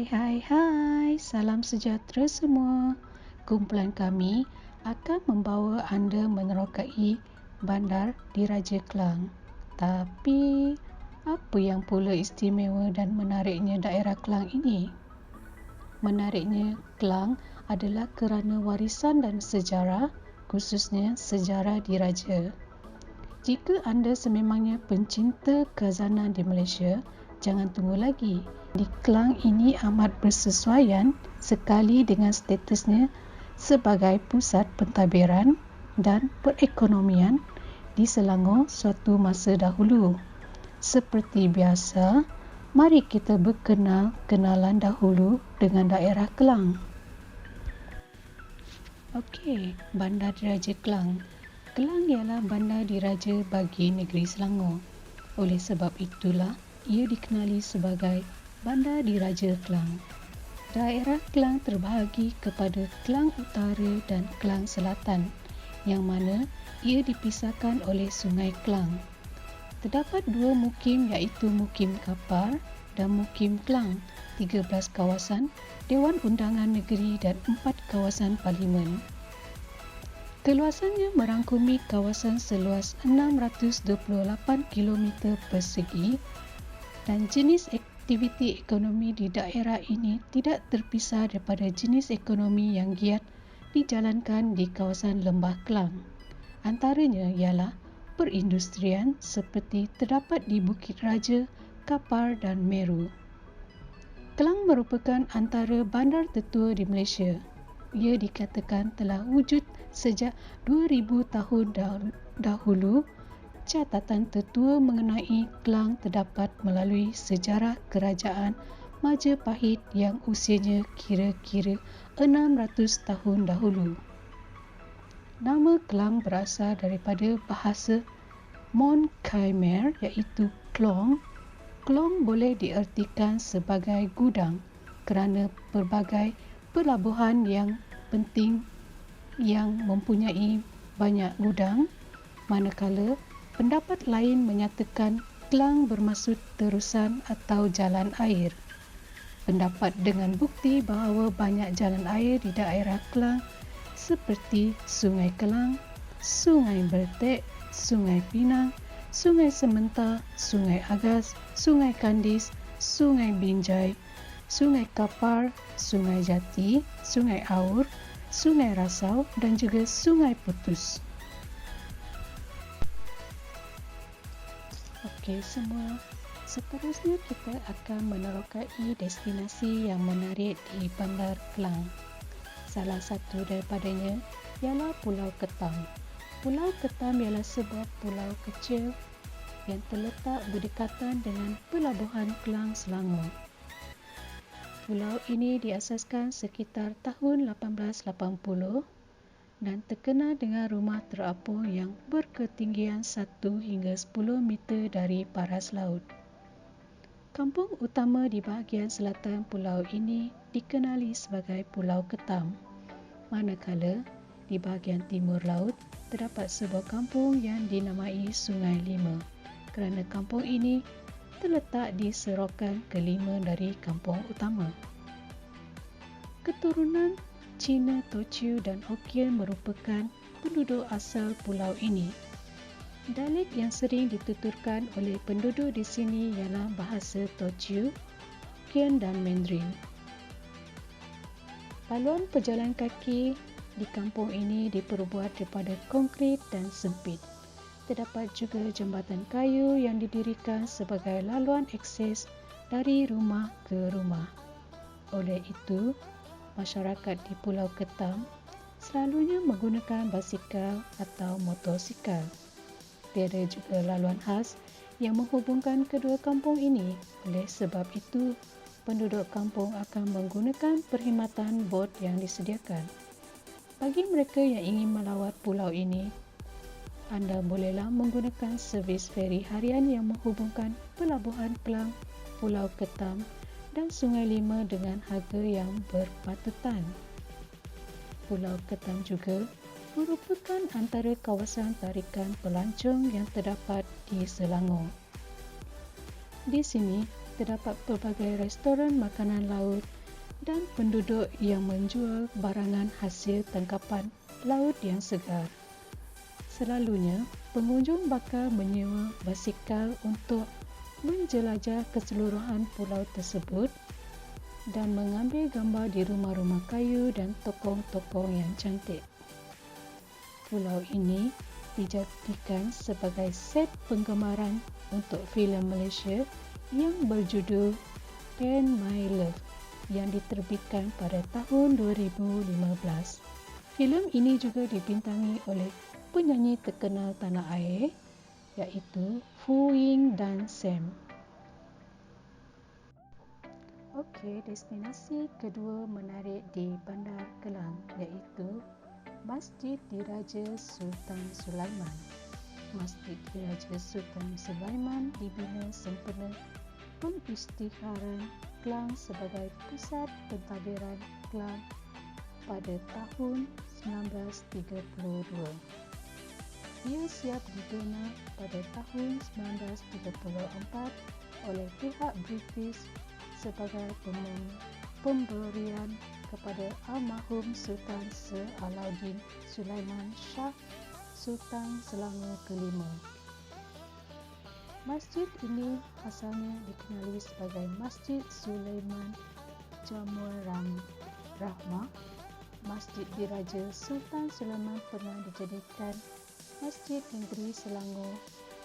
Hai, salam sejahtera semua. Kumpulan kami akan membawa anda menerokai bandar Diraja Kelang. Tapi, apa yang pula istimewa dan menariknya daerah Kelang ini? Menariknya Kelang adalah kerana warisan dan sejarah, khususnya sejarah diraja. Jika anda sememangnya pencinta khazanah di Malaysia, jangan tunggu lagi. Di Kelang ini amat bersesuaian sekali dengan statusnya sebagai pusat pentadbiran dan perekonomian di Selangor suatu masa dahulu. Seperti biasa, mari kita berkenalan dahulu dengan daerah Kelang. Okey, Bandar Diraja Kelang. Kelang ialah bandar diraja bagi negeri Selangor. Oleh sebab itulah, ia dikenali sebagai Bandar Diraja Kelang. Daerah Kelang terbahagi kepada Kelang Utara dan Kelang Selatan, yang mana ia dipisahkan oleh Sungai Kelang. Terdapat dua mukim iaitu Mukim Kapar dan Mukim Kelang, 13 kawasan Dewan Undangan Negeri dan 4 kawasan Parlimen. Keluasannya merangkumi kawasan seluas 628 km persegi dan jenis aktiviti ekonomi di daerah ini tidak terpisah daripada jenis ekonomi yang giat dijalankan di kawasan Lembah Kelang. Antaranya ialah perindustrian seperti terdapat di Bukit Raja, Kapar dan Meru. Kelang merupakan antara bandar tertua di Malaysia. Ia dikatakan telah wujud sejak 2000 tahun dahulu. Catatan tertua mengenai Kelang terdapat melalui sejarah kerajaan Majapahit yang usianya kira-kira 600 tahun dahulu. Nama Kelang berasal daripada bahasa Mon Khmer iaitu Klong. Klong boleh diertikan sebagai gudang kerana pelbagai pelabuhan yang penting yang mempunyai banyak gudang, manakala pendapat lain menyatakan Kelang bermaksud terusan atau jalan air. Pendapat dengan bukti bahawa banyak jalan air di daerah Kelang seperti Sungai Kelang, Sungai Bertek, Sungai Pinang, Sungai Sementar, Sungai Agas, Sungai Kandis, Sungai Binjai, Sungai Kapar, Sungai Jati, Sungai Aur, Sungai Rasau dan juga Sungai Putus. Okey semua, seterusnya kita akan menerokai destinasi yang menarik di Bandar Kelang. Salah satu daripadanya ialah Pulau Ketam. Pulau Ketam ialah sebuah pulau kecil yang terletak berdekatan dengan Pelabuhan Kelang, Selangor. Pulau ini diasaskan sekitar tahun 1880 dan terkenal dengan rumah terapung yang berketinggian 1 hingga 10 meter dari paras laut. Kampung utama di bahagian selatan pulau ini dikenali sebagai Pulau Ketam, manakala di bahagian timur laut terdapat sebuah kampung yang dinamai Sungai Lima kerana kampung ini terletak di serokan kelima dari kampung utama. Keturunan Cina, Teochew dan Hokkien merupakan penduduk asal pulau ini. Dialek yang sering dituturkan oleh penduduk di sini ialah bahasa Teochew, Hokkien dan Mandarin. Laluan pejalan kaki di kampung ini diperbuat daripada konkrit dan sempit. Terdapat juga jambatan kayu yang didirikan sebagai laluan akses dari rumah ke rumah. Oleh itu, masyarakat di Pulau Ketam selalunya menggunakan basikal atau motosikal. Tiada juga laluan khas yang menghubungkan kedua kampung ini. Oleh sebab itu, penduduk kampung akan menggunakan perkhidmatan bot yang disediakan. Bagi mereka yang ingin melawat pulau ini, anda bolehlah menggunakan servis feri harian yang menghubungkan Pelabuhan Kelang, Pulau Ketam dan Sungai Lima dengan harga yang berpatutan. Pulau Ketam juga merupakan antara kawasan tarikan pelancong yang terdapat di Selangor. Di sini terdapat pelbagai restoran makanan laut dan penduduk yang menjual barangan hasil tangkapan laut yang segar. Selalunya, pengunjung bakal menyewa basikal untuk menjelajah keseluruhan pulau tersebut dan mengambil gambar di rumah-rumah kayu dan tokong-tokong yang cantik. Pulau ini dijadikan sebagai set penggemaran untuk filem Malaysia yang berjudul Pen My Love yang diterbitkan pada tahun 2015. Filem ini juga dibintangi oleh penyanyi terkenal tanah air iaitu Fu Ying dan Sam. Okey, destinasi kedua menarik di Bandar Kelang iaitu Masjid Diraja Sultan Sulaiman. Masjid Diraja Sultan Sulaiman dibina sempena pengisytiharan Kelang sebagai pusat pentadbiran Kelang pada tahun 1932. Ia siap dibina pada tahun 1934 oleh pihak British sebagai pemberian kepada almarhum Sultan Sir Alauddin Sulaiman Shah Sultan Selangor kelima. Masjid ini asalnya dikenali sebagai Masjid Sulaiman Jamur Rahmah. Masjid Diraja Sultan Sulaiman pernah dijadikan Masjid Negeri Selangor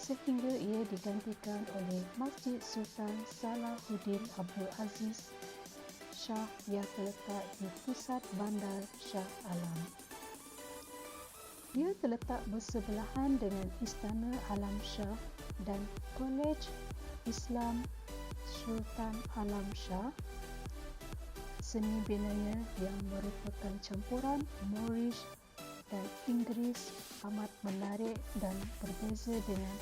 sehingga ia digantikan oleh Masjid Sultan Salahuddin Abdul Aziz Shah yang terletak di pusat bandar Shah Alam. Ia terletak bersebelahan dengan Istana Alam Shah dan Kolej Islam Sultan Alam Shah. Seni binanya yang merupakan campuran Moorish dan Inggeris amat menarik dan berbeza dengan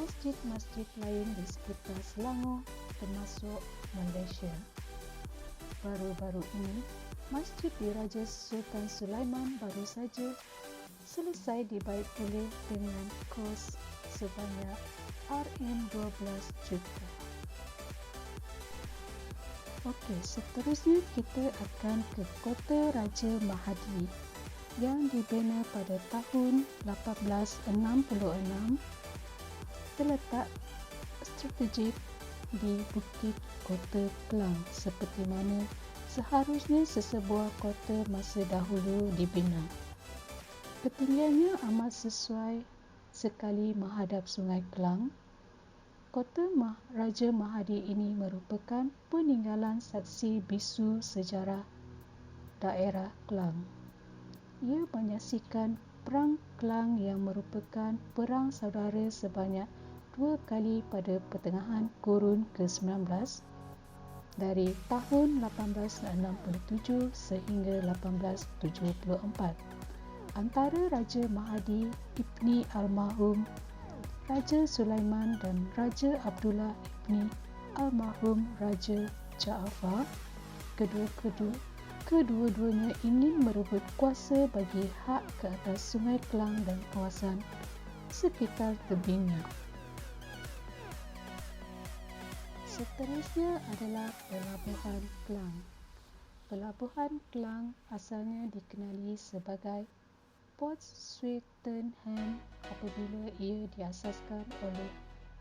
masjid-masjid lain di sekitar Selangor termasuk Malaysia. Baru-baru ini, Masjid Diraja Sultan Sulaiman baru saja selesai dibaik pulih dengan kos sebanyak RM12 juta. Okey, seterusnya kita akan ke Kota Raja Mahadi yang dibina pada tahun 1866, terletak strategik di Bukit Kota Kelang seperti mana seharusnya sesebuah kota masa dahulu dibina. Ketinggiannya amat sesuai sekali menghadap Sungai Kelang. Kota Raja Mahadi ini merupakan peninggalan saksi bisu sejarah daerah Kelang. Ia menyaksikan Perang Kelang yang merupakan perang saudara sebanyak 2 kali pada pertengahan kurun ke-19 dari tahun 1867 sehingga 1874 antara Raja Mahadi ibni almarhum Raja Sulaiman dan Raja Abdullah ibni almarhum Raja Jaafar. Kedua-duanya ingin merebut kuasa bagi hak ke atas Sungai Kelang dan kawasan sekitar tebingnya. Seterusnya adalah Pelabuhan Kelang. Pelabuhan Kelang asalnya dikenali sebagai Port Swettenham apabila ia diasaskan oleh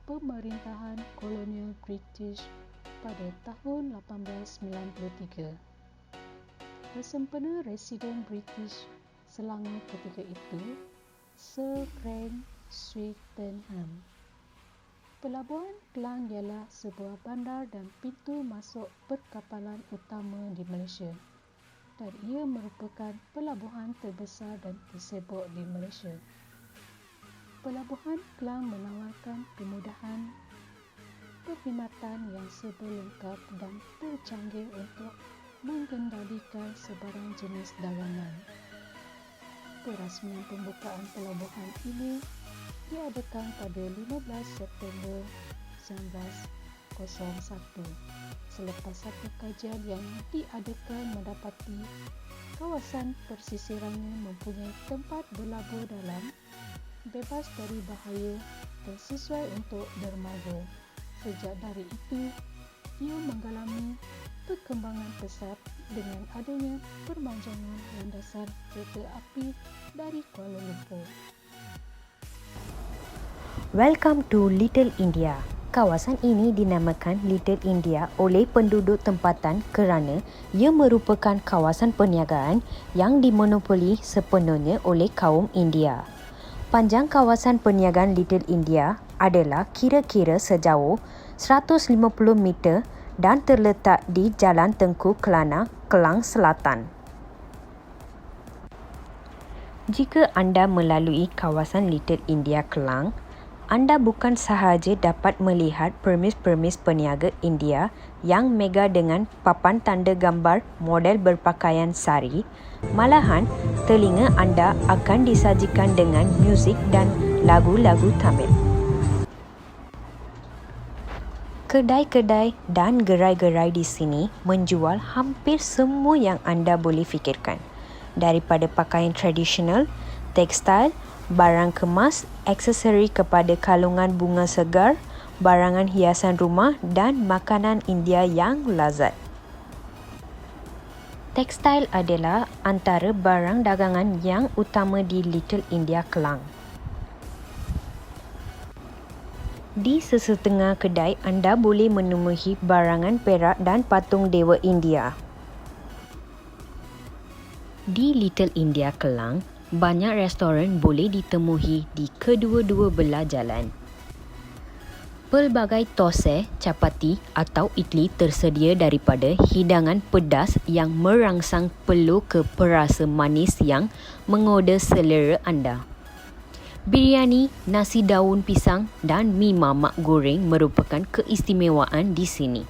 pemerintahan kolonial British pada tahun 1893. Bersempena Residen British Selangor ketika itu, Sir Frank Swettenham. Pelabuhan Kelang ialah sebuah bandar dan pintu masuk perkapalan utama di Malaysia dan ia merupakan pelabuhan terbesar dan tersibuk di Malaysia. Pelabuhan Kelang menawarkan kemudahan perkhidmatan yang serba lengkap dan tercanggih untuk mengendalikan sebarang jenis dagangan. Perasmian pembukaan pelabuhan ini diadakan pada 15 September 1901 selepas satu kajian yang diadakan mendapati kawasan persisirannya mempunyai tempat berlabur dalam, bebas dari bahaya dan sesuai untuk dermaga. Sejak dari itu, ia mengalami perkembangan pesat dengan adanya perpanjangan landasan kereta api dari Kuala Lumpur. Welcome to Little India. Kawasan ini dinamakan Little India oleh penduduk tempatan kerana ia merupakan kawasan perniagaan yang dimonopoli sepenuhnya oleh kaum India. Panjang kawasan perniagaan Little India adalah kira-kira sejauh 150 meter dan terletak di Jalan Tengku Kelana, Kelang Selatan. Jika anda melalui kawasan Little India Kelang, anda bukan sahaja dapat melihat permis-permis peniaga India yang mega dengan papan tanda gambar model berpakaian sari, malahan telinga anda akan disajikan dengan muzik dan lagu-lagu Tamil. Kedai-kedai dan gerai-gerai di sini menjual hampir semua yang anda boleh fikirkan, daripada pakaian tradisional, tekstil, barang kemas, aksesori kepada kalungan bunga segar, barangan hiasan rumah dan makanan India yang lazat. Tekstil adalah antara barang dagangan yang utama di Little India Kelang. Di sesetengah kedai anda boleh menemui barangan perak dan patung dewa India. Di Little India Kelang, banyak restoran boleh ditemui di kedua-dua belah jalan. Pelbagai tosai, capati atau idli tersedia daripada hidangan pedas yang merangsang peluh ke perasa manis yang menggoda selera anda. Biryani, nasi daun pisang dan mi mamak goreng merupakan keistimewaan di sini.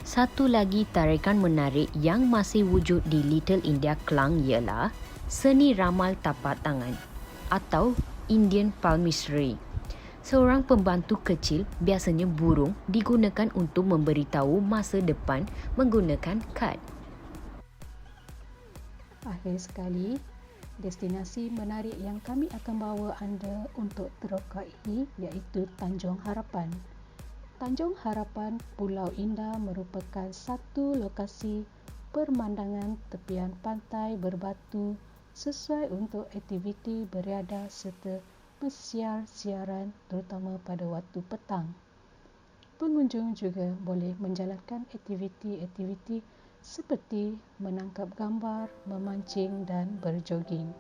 Satu lagi tarikan menarik yang masih wujud di Little India Kelang ialah seni ramal tapak tangan atau Indian palmistry. Seorang pembantu kecil, biasanya burung, digunakan untuk memberitahu masa depan menggunakan kad. Akhir sekali, destinasi menarik yang kami akan bawa anda untuk terokai iaitu Tanjung Harapan. Tanjung Harapan, Pulau Indah merupakan satu lokasi pemandangan tepian pantai berbatu sesuai untuk aktiviti beriadah serta persiar-siaran terutama pada waktu petang. Pengunjung juga boleh menjalankan aktiviti-aktiviti seperti menangkap gambar, memancing dan berjoging.